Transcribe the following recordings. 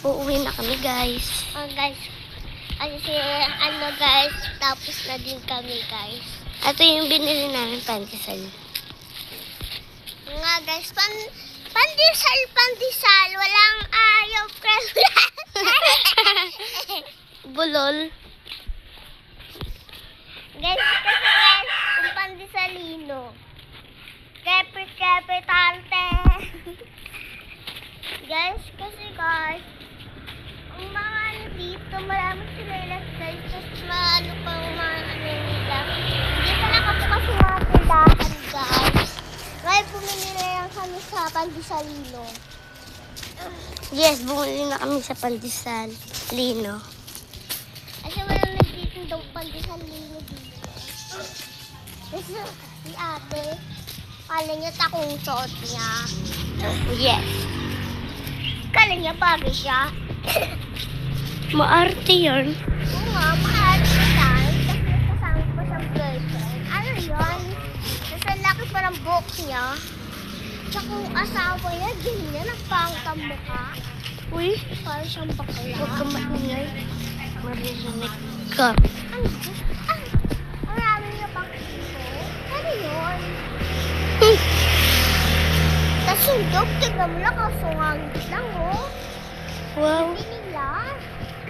Uuwi na kami, guys. Guys, guys, tapos na din kami, guys. Ito yung binili namin pandesal. Nga, guys, pandesal, walang ayaw, Bulol. Guys, kasi guys, yung pandesalino. Kepe, tante. Guys, kasi guys, ang mga ano dito, marami sila ilas guys, tapos maano pa yung mga ano nila. Hindi pa nakabukas yung mga tindahan, guys. Ngayon, pumili na lang kami sa pandesalino. Yes, bumili na kami sa pandesal. Lino. Kasi walang nagtitindong pandesalino dito. Kasi si ate, kala niya takong suot niya. Yes. Kala niya bagay siya. Maarte yun. Oo nga, mahal siya guys. Kasi kasama pa siyang girlfriend. Ano yun? Nasa laki pa ng buhok niya. Tsaka yung asawa niya, ganyan, nagpangit ang mukha. Uy, Parang siyang bakla. huwag ka maingay. Maririnig ka. Ano? Ah, marami niya pang ito. Ano yun? Tapos yung dog, tignan mo lang, kasungangit lang, oh. Wow. Hindi nila.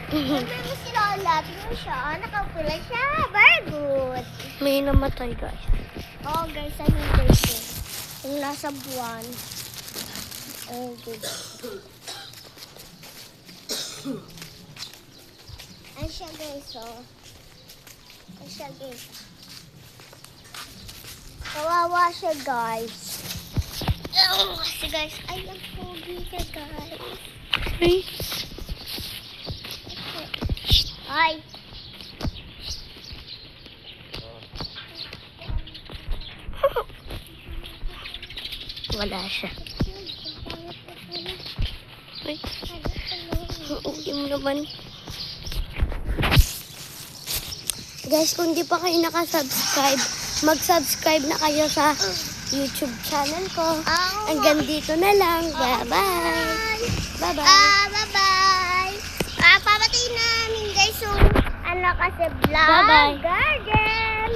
Sabi mo si Lola, tingnan mo siya, nakapula siya. Very good. May namatay, guys. Oh, guys, ano yung guys eh? Yung nasa buwan. Oh, good. Ayan siya, guys, oh. Ayan siya, guys. Kawawa siya, guys. Kasi, guys, ay, ang pogi ka, guys. Uy. Ay. Wala siya. Uy. Uwi mo naman. Guys, kung di pa kayo nakasubscribe, mag-subscribe na kayo sa YouTube channel ko. Hanggang dito na lang. Bye-bye. Bye-bye. Bye-bye. Papatiin namin guys yung ano kasi vlog Bye-bye. garden.